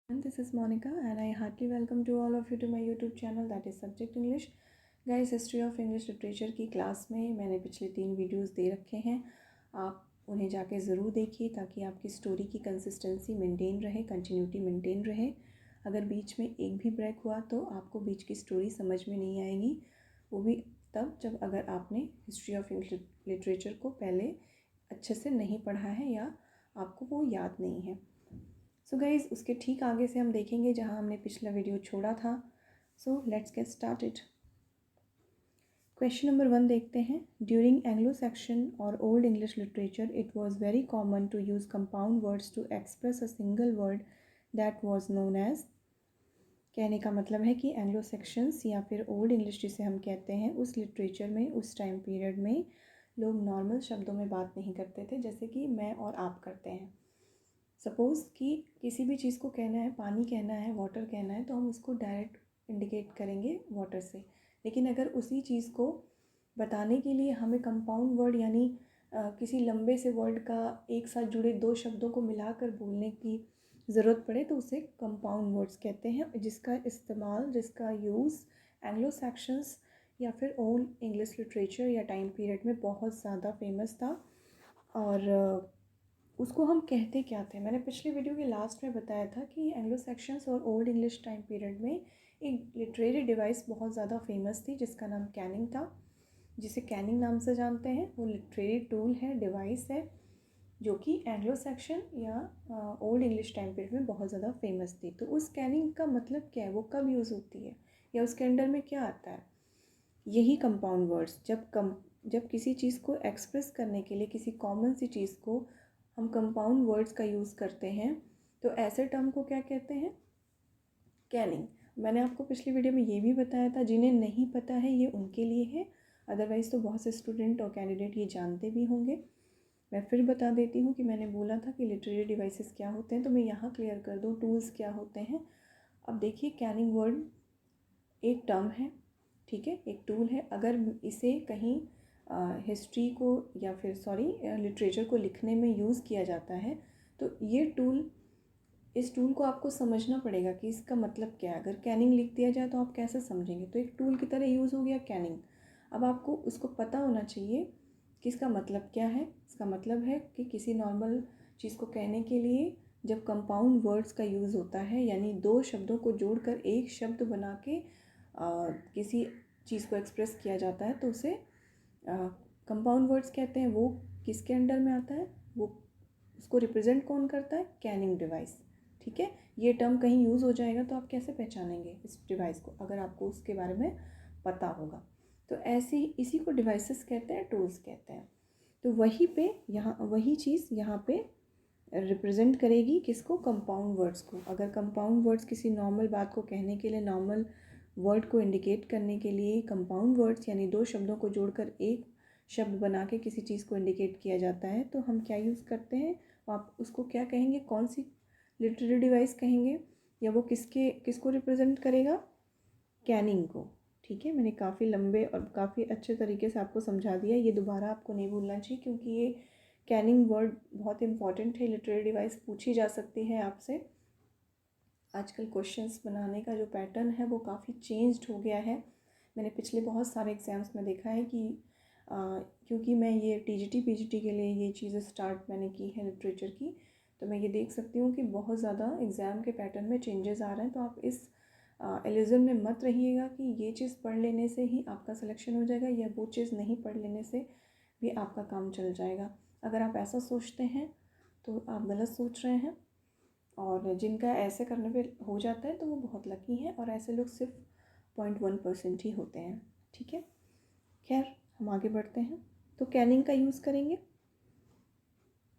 And this is Monica and I heartily welcome to all of you to my YouTube channel that is Subject English. Guys history of English literature की class में मैंने पिछले 3 videos दे रखे हैं। आप उन्हें जाके ज़रूर देखिए ताकि आपकी स्टोरी की कंसिस्टेंसी मेंटेन रहे, कंटिन्यूटी मेंटेन रहे। अगर बीच में एक भी ब्रेक हुआ तो आपको बीच की स्टोरी समझ में नहीं आएगी, वो भी तब जब अगर आपने हिस्ट्री ऑफ इंग्लिश लिटरेचर को पहले अच्छे से नहीं पढ़ा है या आपको वो याद नहीं है। सो गाइज़ उसके ठीक आगे से हम देखेंगे जहाँ हमने पिछला वीडियो छोड़ा था। So let's get started. Question number 1 देखते हैं। ड्यूरिंग एंग्लो सेक्शन और old English literature it was very common to use compound words to express a single word that was known as. कहने का मतलब है कि एंग्लो सेक्शंस या फिर ओल्ड इंग्लिश जिसे हम कहते हैं, उस लिटरेचर में उस टाइम पीरियड में लोग नॉर्मल शब्दों में बात नहीं करते थे जैसे कि मैं और आप करते हैं। सपोज़ कि किसी भी चीज़ को कहना है, पानी कहना है, वाटर कहना है, तो हम उसको डायरेक्ट इंडिकेट करेंगे वाटर से। लेकिन अगर उसी चीज़ को बताने के लिए हमें कंपाउंड वर्ड यानी किसी लंबे से वर्ड का एक साथ जुड़े 2 शब्दों को मिलाकर बोलने की ज़रूरत पड़े तो उसे कंपाउंड वर्ड्स कहते हैं, जिसका इस्तेमाल, जिसका यूज़ एंग्लो सेक्शंस या फिर ओल्ड इंग्लिश लिटरेचर या टाइम पीरियड में बहुत ज़्यादा फेमस था। और उसको हम कहते क्या थे, मैंने पिछले वीडियो के लास्ट में बताया था कि एंग्लो सेक्शंस और ओल्ड इंग्लिश टाइम पीरियड में एक लिटरेरी डिवाइस बहुत ज़्यादा फेमस थी जिसका नाम कैनिंग था, जिसे कैनिंग नाम से जानते हैं। वो लिटरेरी टूल है, डिवाइस है, जो कि एंग्लो सेक्शन या ओल्ड इंग्लिश टाइम पीरियड में बहुत ज़्यादा फेमस थी। तो उस कैनिंग का मतलब क्या है, वो कब यूज़ होती है या उसके अंडर में क्या आता है? यही कंपाउंड वर्ड्स। जब किसी चीज़ को एक्सप्रेस करने के लिए, किसी कॉमन सी चीज़ को हम कंपाउंड वर्ड्स का यूज़ करते हैं तो ऐसे टर्म को क्या कहते हैं? कैनिंग। मैंने आपको पिछली वीडियो में ये भी बताया था, जिन्हें नहीं पता है ये उनके लिए है, अदरवाइज़ तो बहुत से स्टूडेंट और कैंडिडेट ये जानते भी होंगे। मैं फिर बता देती हूँ कि मैंने बोला था कि लिटरेरी डिवाइसेस क्या होते हैं, तो मैं यहाँ क्लियर कर दूँ टूल्स क्या होते हैं। अब देखिए, कैनिंग वर्ड एक टर्म है, ठीक है, एक टूल है। अगर इसे कहीं हिस्ट्री को या फिर लिटरेचर को लिखने में यूज़ किया जाता है तो ये टूल, इस टूल को आपको समझना पड़ेगा कि इसका मतलब क्या है। अगर कैनिंग लिख दिया जाए तो आप कैसे समझेंगे? तो एक टूल की तरह यूज़ हो गया कैनिंग। अब आपको उसको पता होना चाहिए कि इसका मतलब क्या है। इसका मतलब है कि किसी नॉर्मल चीज़ को कहने के लिए जब कंपाउंड वर्ड्स का यूज़ होता है, यानी 2 शब्दों को जोड़कर एक शब्द बना के किसी चीज़ को एक्सप्रेस किया जाता है तो उसे कंपाउंड वर्ड्स कहते हैं। वो किसके अंडर में आता है? वो उसको रिप्रेजेंट कौन करता है? कैनिंग डिवाइस, ठीक है। ये टर्म कहीं यूज़ हो जाएगा तो आप कैसे पहचानेंगे इस डिवाइस को, अगर आपको उसके बारे में पता होगा। तो ऐसे ही इसी को डिवाइसेस कहते हैं, टूल्स कहते हैं। तो वहीं पे यहाँ वही चीज़ यहाँ पे रिप्रेजेंट करेगी किसको? कंपाउंड वर्ड्स को। अगर कंपाउंड वर्ड्स किसी नॉर्मल बात को कहने के लिए, नॉर्मल वर्ड को इंडिकेट करने के लिए कंपाउंड वर्ड्स यानी 2 शब्दों को जोड़कर एक शब्द बना के किसी चीज़ को इंडिकेट किया जाता है तो हम क्या यूज़ करते हैं? आप उसको क्या कहेंगे? कौन सी लिटरेरी डिवाइस कहेंगे? या वो किसको रिप्रेजेंट करेगा? कैनिंग को, ठीक है। मैंने काफ़ी लंबे और काफ़ी अच्छे तरीके से आपको समझा दिया, ये दोबारा आपको नहीं भूलना चाहिए क्योंकि ये कैनिंग वर्ड बहुत इंपॉर्टेंट है। लिटरेरी डिवाइस पूछी जा सकती है आपसे। आजकल क्वेश्चंस बनाने का जो पैटर्न है वो काफ़ी चेंज्ड हो गया है। मैंने पिछले बहुत सारे एग्ज़ाम्स में देखा है कि क्योंकि मैं ये टीजीटी पीजीटी के लिए ये चीज़ें स्टार्ट मैंने की है लिटरेचर की, तो मैं ये देख सकती हूँ कि बहुत ज़्यादा एग्ज़ाम के पैटर्न में चेंजेस आ रहे हैं। तो आप इस इल्यूज़न में मत रहिएगा कि ये चीज़ पढ़ लेने से ही आपका सिलेक्शन हो जाएगा या वो चीज़ नहीं पढ़ लेने से भी आपका काम चल जाएगा। अगर आप ऐसा सोचते हैं तो आप गलत सोच रहे हैं, और जिनका ऐसे करने पे हो जाता है तो वो बहुत लकी हैं, और ऐसे लोग सिर्फ 0.1% ही होते हैं, ठीक है। खैर, हम आगे बढ़ते हैं। तो कैनिंग का यूज़ करेंगे।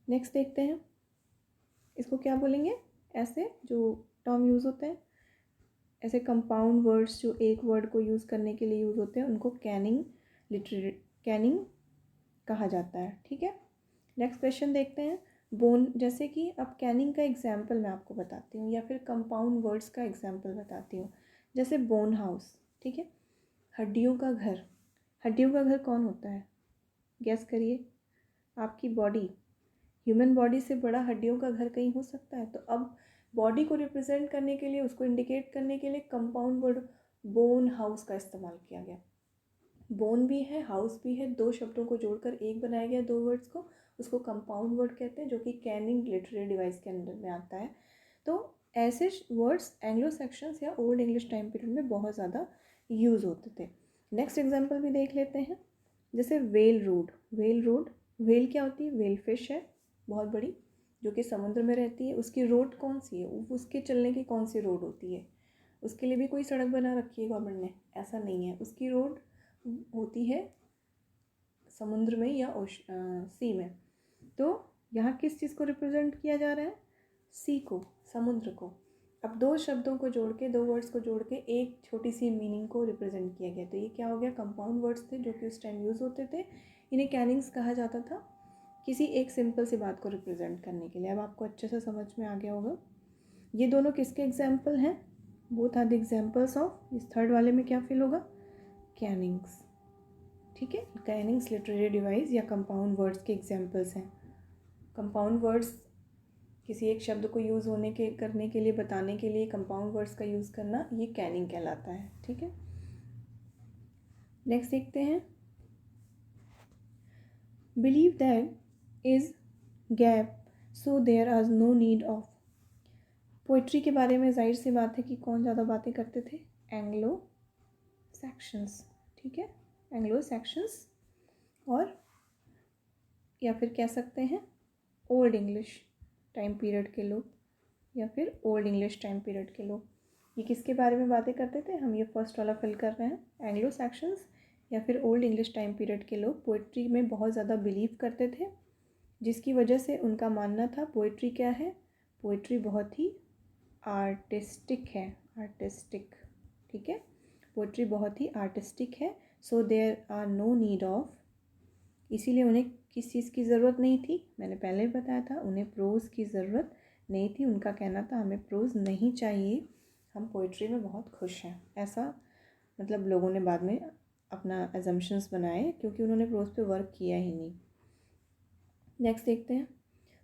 नेक्स्ट देखते हैं, इसको क्या बोलेंगे? ऐसे जो टर्म यूज़ होते हैं, ऐसे कंपाउंड वर्ड्स जो एक वर्ड को यूज़ करने के लिए यूज़ होते हैं, उनको कैनिंग कहा जाता है, ठीक है। नेक्स्ट क्वेश्चन देखते हैं। बोन, जैसे कि अब कैनिंग का एग्जाम्पल मैं आपको बताती हूँ या फिर कंपाउंड वर्ड्स का एग्जाम्पल बताती हूँ। जैसे बोन हाउस, ठीक है, हड्डियों का घर। हड्डियों का घर कौन होता है? गेस करिए। आपकी बॉडी, ह्यूमन बॉडी से बड़ा हड्डियों का घर कहीं हो सकता है? तो अब बॉडी को रिप्रेजेंट करने के लिए, उसको इंडिकेट करने के लिए कंपाउंड वर्ड बोन हाउस का इस्तेमाल किया गया। बोन भी है, हाउस भी है, दो शब्दों को जोड़कर एक बनाया गया, दो वर्ड्स को, उसको कंपाउंड वर्ड कहते हैं, जो कि कैनिंग लिटरेरी डिवाइस के अंदर में आता है। तो ऐसे वर्ड्स एंग्लो सेक्शंस या ओल्ड इंग्लिश टाइम पीरियड में बहुत ज़्यादा यूज़ होते थे। नेक्स्ट एग्जाम्पल भी देख लेते हैं, जैसे well road. Well road, well क्या होती है? वेल फिश है बहुत बड़ी, जो कि समुद्र में रहती है। उसकी रोड कौन सी है? उसके चलने की कौन सी रोड होती है? उसके लिए भी कोई सड़क बना रखी है गवर्नमेंट ने? ऐसा नहीं है। उसकी रोड होती है समुद्र में या सी में। तो यहाँ किस चीज़ को रिप्रेजेंट किया जा रहा है? सी को, समुद्र को। अब दो शब्दों को जोड़ के, दो वर्ड्स को जोड़ के एक छोटी सी मीनिंग को रिप्रेजेंट किया गया। तो ये क्या हो गया? कंपाउंड वर्ड्स थे जो कि उस टाइम यूज़ होते थे। इन्हें कैनिंग्स कहा जाता था किसी एक सिंपल सी बात को रिप्रेजेंट करने के लिए। अब आपको अच्छे से समझ में आ गया होगा। ये दोनों किसके एग्जाम्पल हैं? Both are the examples of, इस थर्ड वाले में क्या फिल होगा? कैनिंग्स। ठीक है, कैनिंग्स लिटरेरी डिवाइस या कंपाउंड वर्ड्स के एग्जाम्पल्स हैं। कंपाउंड वर्ड्स किसी एक शब्द को यूज़ होने के करने के लिए, बताने के लिए कंपाउंड वर्ड्स का यूज़ करना, ये कैनिंग कहलाता है। ठीक है, नेक्स्ट देखते हैं। Believe that is gap so there are no need of. Poetry के बारे में जाहिर सी बात है कि कौन ज़्यादा बातें करते थे? Anglo sections. ठीक है, एंग्लो सेक्शंस, और या फिर कह सकते हैं ओल्ड इंग्लिश टाइम पीरियड के लोग, या फिर ओल्ड इंग्लिश टाइम पीरियड के लोग। ये किसके बारे में बातें करते थे? हम ये फर्स्ट वाला फिल कर रहे हैं, एंग्लो सेक्शंस या फिर ओल्ड इंग्लिश टाइम पीरियड के लोग पोइट्री में बहुत ज़्यादा बिलीव करते थे, जिसकी वजह से उनका मानना था पोइट्री क्या है? पोइट्री बहुत ही आर्टिस्टिक है, आर्टिस्टिक। ठीक है, पोइट्री बहुत ही आर्टिस्टिक है। So there are no need of, इसीलिए उन्हें किस चीज़ की ज़रूरत नहीं थी? मैंने पहले ही बताया था, उन्हें प्रोज़ की ज़रूरत नहीं थी। उनका कहना था हमें प्रोज़ नहीं चाहिए, हम पोइट्री में बहुत खुश हैं। ऐसा मतलब लोगों ने बाद में अपना एजम्पशंस बनाए, क्योंकि उन्होंने प्रोज़ पे वर्क किया ही नहीं। नेक्स्ट देखते हैं,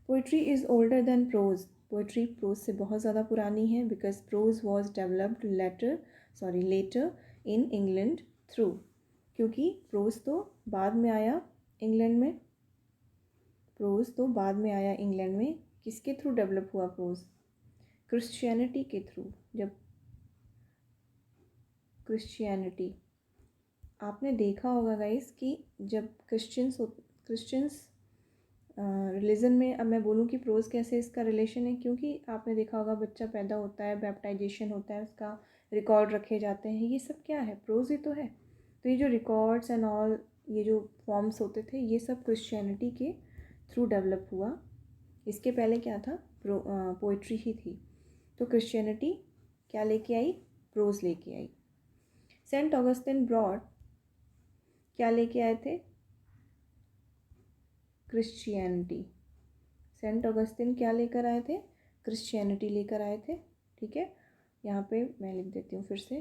poetry is older than prose. Poetry prose से बहुत ज़्यादा पुरानी है, because prose was developed later in England through, क्योंकि प्रोज़ तो बाद में आया इंग्लैंड में। प्रोज़ तो बाद में आया इंग्लैंड में। किसके थ्रू डेवलप हुआ प्रोज़? क्रिश्चियनिटी के थ्रू। जब क्रिश्चियनिटी, आपने देखा होगा गाइस कि जब क्रिश्चियंस रिलीजन में, अब मैं बोलूँ कि प्रोज़ कैसे इसका रिलेशन है, क्योंकि आपने देखा होगा बच्चा पैदा होता है, बैप्टाइजेशन होता है, उसका रिकॉर्ड रखे जाते हैं। ये सब क्या है? प्रोज़ ही तो है। तो ये जो रिकॉर्ड्स एंड ऑल, ये जो फॉर्म्स होते थे, ये सब क्रिश्चियनिटी के थ्रू डेवलप हुआ। इसके पहले क्या था? पोइट्री ही थी। तो क्रिश्चियनिटी क्या लेके आई? प्रोज़ लेके आई। सेंट ऑगस्टिन ब्रॉड क्या लेके आए थे? क्रिश्चियनिटी। सेंट ऑगस्टिन क्या लेकर आए थे? क्रिश्चियनिटी लेकर आए थे। ठीक है, यहाँ पे मैं लिख देती हूँ फिर से,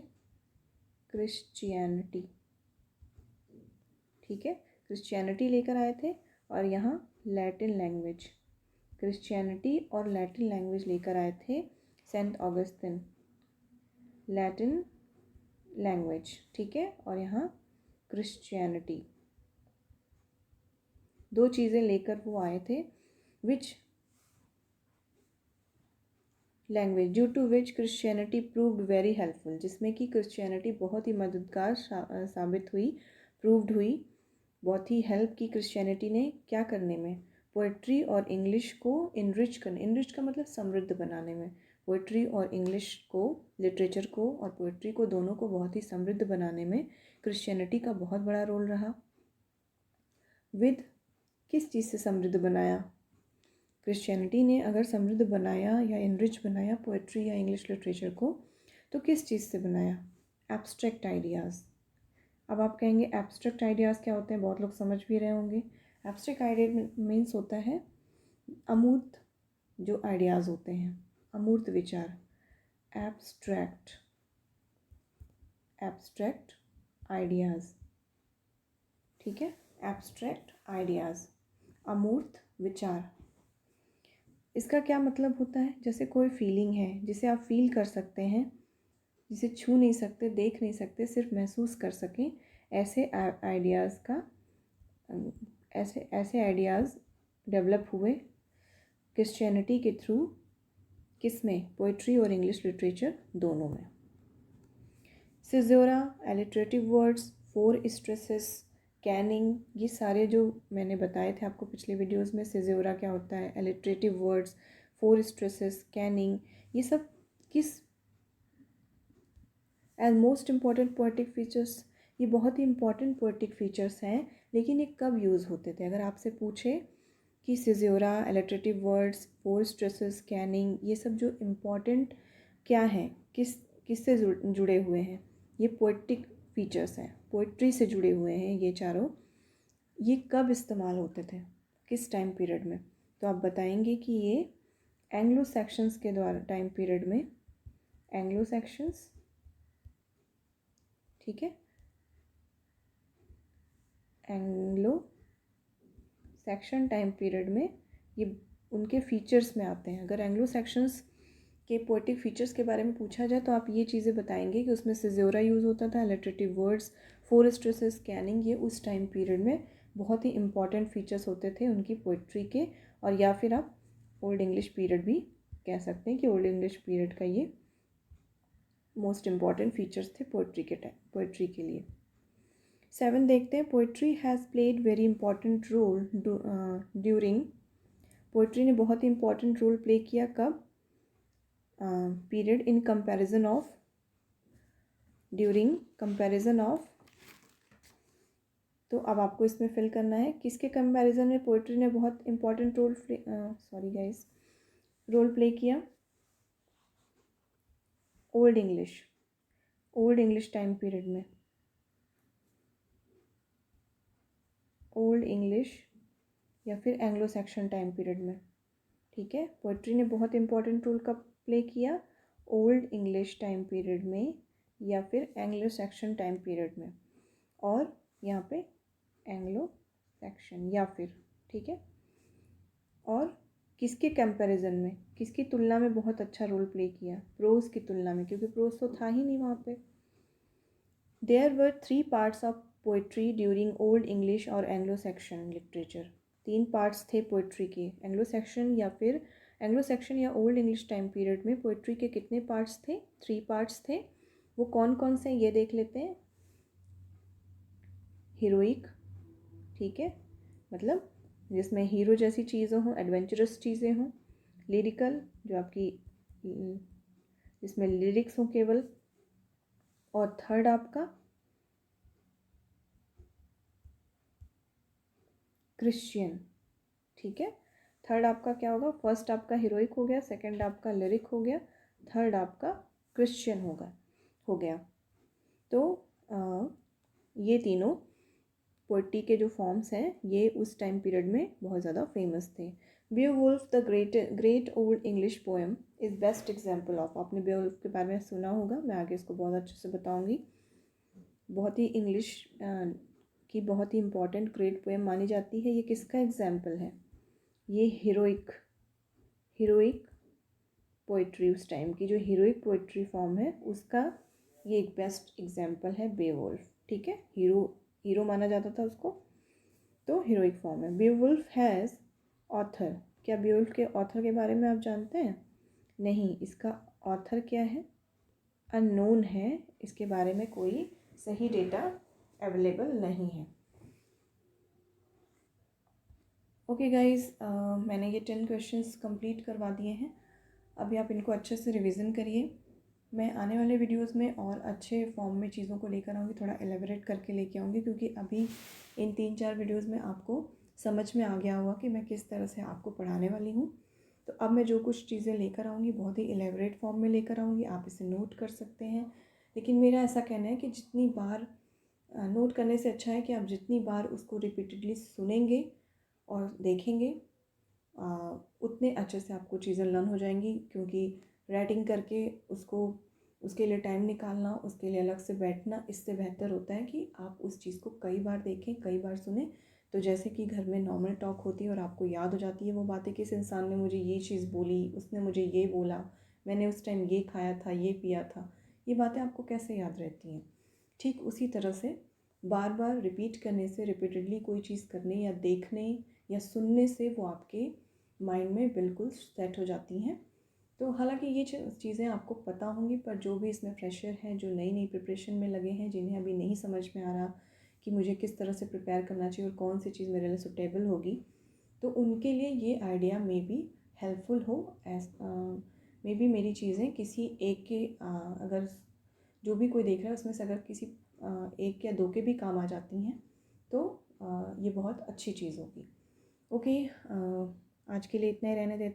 क्रिश्चियनिटी। ठीक है, क्रिश्चियनिटी लेकर आए थे, और यहाँ लैटिन लैंग्वेज, क्रिश्चियनिटी और लैटिन लैंग्वेज लेकर आए थे सेंट ऑगस्टिन, लैटिन लैंग्वेज। ठीक है, और यहाँ क्रिश्चियनिटी, दो चीज़ें लेकर वो आए थे। Which language due to which Christianity proved very helpful, जिसमें कि क्रिश्चियनिटी बहुत ही मददगार साबित हुई, प्रूव्ड हुई, बहुत ही हेल्प की क्रिश्चियनिटी ने क्या करने में? पोइट्री और इंग्लिश को इनरिच करने, इनरिच का मतलब समृद्ध बनाने में। पोइट्री और इंग्लिश को, लिटरेचर को और पोइट्री को, दोनों को बहुत ही समृद्ध बनाने में क्रिश्चियनिटी का बहुत बड़ा रोल रहा। विद किस चीज़ से समृद्ध बनाया? क्रिश्चियनिटी ने अगर समृद्ध बनाया या इनरिच बनाया पोइट्री या इंग्लिश लिटरेचर को, तो किस चीज़ से बनाया? Abstract ideas. अब आप कहेंगे एब्स्ट्रैक्ट आइडियाज़ क्या होते हैं? बहुत लोग समझ भी रहे होंगे। एब्स्ट्रैक्ट आइडिया मीन्स होता है अमूर्त जो आइडियाज़ होते हैं, अमूर्त विचार। Abstract, abstract ideas. ठीक है, एब्स्ट्रैक्ट आइडियाज़, अमूर्त विचार। इसका क्या मतलब होता है? जैसे कोई फीलिंग है जिसे आप फील कर सकते हैं, जिसे छू नहीं सकते, देख नहीं सकते, सिर्फ महसूस कर सकें, ऐसे आइडियाज़ का ऐसे ऐसे आइडियाज़ डेवलप हुए क्रिश्चियनिटी के थ्रू। किस में? पोइट्री और इंग्लिश लिटरेचर दोनों में। सिज़ोरा, एलिटरेटिव वर्ड्स, फोर स्ट्रेसेस, कैनिंग, ये सारे जो मैंने बताए थे आपको पिछले वीडियोस में, सिज़ोरा क्या होता है, alliterative words, four stresses, kenning, ये सब किस as most important poetic features, ये बहुत ही इंपॉर्टेंट पोएटिक फीचर्स हैं। लेकिन ये कब यूज़ होते थे? अगर आपसे पूछे कि सिज़ोरा, एलिटरेटिव वर्ड्स, फोर स्ट्रेसेस, कैनिंग, ये सब जो इम्पॉर्टेंट क्या हैं, किससे जुड़े हुए हैं, ये पोएटिक फीचर्स हैं, पोइट्री से जुड़े हुए हैं ये चारों, ये कब इस्तेमाल होते थे, किस टाइम पीरियड में? तो आप बताएंगे कि ये एंग्लो सेक्शंस के द्वारा टाइम पीरियड में, एंग्लो सेक्शंस, ठीक है, एंग्लो सेक्शन टाइम पीरियड में ये उनके फीचर्स में आते हैं। अगर एंग्लो सेक्शंस के पोएटिक फीचर्स के बारे में पूछा जाए तो आप ये चीज़ें बताएंगे कि उसमें सिज़ोरा यूज़ होता था, लिटरेटिव वर्ड्स, फोर स्ट्रेसेस, स्कैनिंग, ये उस टाइम पीरियड में बहुत ही इंपॉर्टेंट फीचर्स होते थे उनकी पोइट्री के। और या फिर आप ओल्ड इंग्लिश पीरियड भी कह सकते हैं कि ओल्ड इंग्लिश पीरियड का ये मोस्ट इम्पॉर्टेंट फीचर्स थे पोइट्री के लिए। 7 देखते हैं, poetry has played very important role during, poetry ने बहुत ही इंपॉर्टेंट रोल प्ले किया कब? Period in comparison of, during comparison of. तो अब आपको इसमें फिल करना है किसके कंपैरिजन में पोइट्री ने बहुत इंपॉर्टेंट रोल प्ले किया? ओल्ड इंग्लिश टाइम पीरियड में, ओल्ड इंग्लिश या फिर एंग्लो सेक्शन टाइम पीरियड में, ठीक है। पोइट्री ने बहुत इंपॉर्टेंट रोल कब प्ले किया? ओल्ड इंग्लिश टाइम पीरियड में या फिर एंग्लो सेक्शन टाइम पीरियड में, और यहाँ पे एंग्लो सेक्शन या फिर, ठीक है। और किसके कंपैरिजन में, किसकी तुलना में बहुत अच्छा रोल प्ले किया? प्रोज की तुलना में, क्योंकि प्रोज तो था ही नहीं वहाँ पे। There were 3 parts of poetry during old English और एंग्लो सेक्शन लिटरेचर। 3 पार्ट्स थे पोइट्री के, एंग्लो सेक्शन या ओल्ड इंग्लिश टाइम पीरियड में पोइट्री के कितने पार्ट्स थे? 3 पार्ट्स थे। वो कौन कौन से ये देख लेते हैं। हीरोइक, ठीक है, मतलब जिसमें हीरो जैसी चीज़ें हों, एडवेंचरस चीज़ें हों। लिरिकल, जो आपकी जिसमें लिरिक्स हों केवल। और थर्ड आपका क्रिश्चियन, ठीक है। थर्ड आपका क्या होगा? फर्स्ट आपका हीरोइक हो गया, सेकंड आपका लिरिक हो गया, थर्ड आपका क्रिश्चियन हो गया। तो ये तीनों पोइट्री के जो फॉर्म्स हैं ये उस टाइम पीरियड में बहुत ज़्यादा फेमस थे। Beowulf the great old English poem is best example of, आपने बेओवुल्फ के बारे में सुना होगा, मैं आगे इसको बहुत अच्छे से बताऊंगी। बहुत ही इंग्लिश की बहुत ही इंपॉर्टेंट ग्रेट पोएम मानी जाती है। ये किसका एग्जाम्पल है? ये हीरोइक पोइट्री, उस टाइम की जो हीरोइक पोइट्री फॉर्म है उसका ये एक बेस्ट एग्जाम्पल है बेवुल्फ, ठीक है। हीरो माना जाता था उसको, तो हीरोइक फॉर्म है। बेवुल्फ हैज़ ऑथर, क्या बेवुल्फ के ऑथर के बारे में आप जानते हैं? नहीं, इसका ऑथर क्या है? अननोन है, इसके बारे में कोई सही डेटा अवेलेबल नहीं है। ओके गाइज, मैंने ये 10 क्वेश्चंस कंप्लीट करवा दिए हैं। अभी आप इनको अच्छे से रिवीजन करिए। मैं आने वाले वीडियोस में और अच्छे फॉर्म में चीज़ों को लेकर आऊँगी, थोड़ा एलेबरेट करके लेके आऊँगी, क्योंकि अभी इन 3-4 वीडियोस में आपको समझ में आ गया होगा कि मैं किस तरह से आपको पढ़ाने वाली हूँ। तो अब मैं जो कुछ चीज़ें लेकर आऊँगी बहुत ही एलेबरेट फॉर्म में लेकर आऊँगी, आप इसे नोट कर सकते हैं। लेकिन मेरा ऐसा कहना है कि जितनी बार नोट करने से अच्छा है कि आप जितनी बार उसको रिपीटेडली सुनेंगे और देखेंगे उतने अच्छे से आपको चीज़ें लर्न हो जाएंगी। क्योंकि राइटिंग करके उसके लिए टाइम निकालना, उसके लिए अलग से बैठना, इससे बेहतर होता है कि आप उस चीज़ को कई बार देखें, कई बार सुने, तो जैसे कि घर में नॉर्मल टॉक होती है और आपको याद हो जाती है वो बातें कि इस इंसान ने मुझे ये चीज़ बोली, उसने मुझे ये बोला, मैंने उस टाइम ये खाया था, ये पिया था, ये बातें आपको कैसे याद रहती हैं। ठीक उसी तरह से बार बार रिपीट करने से, रिपीटेडली कोई चीज़ करने या देखने या सुनने से वो आपके माइंड में बिल्कुल सेट हो जाती हैं। तो हालांकि ये चीज़ें आपको पता होंगी, पर जो भी इसमें फ्रेशर हैं, जो नई नई प्रिपरेशन में लगे हैं, जिन्हें अभी नहीं समझ में आ रहा कि मुझे किस तरह से प्रिपेयर करना चाहिए और कौन सी चीज़ मेरे लिए सुटेबल होगी, तो उनके लिए ये आइडिया मे बी हेल्पफुल हो। एज मे बी मेरी चीज़ें किसी एक के अगर जो भी कोई देख रहा है उसमें से अगर किसी एक या दो के भी काम आ जाती हैं तो ये बहुत अच्छी चीज़ होगी। ओके, आज के लिए इतना ही रहने देते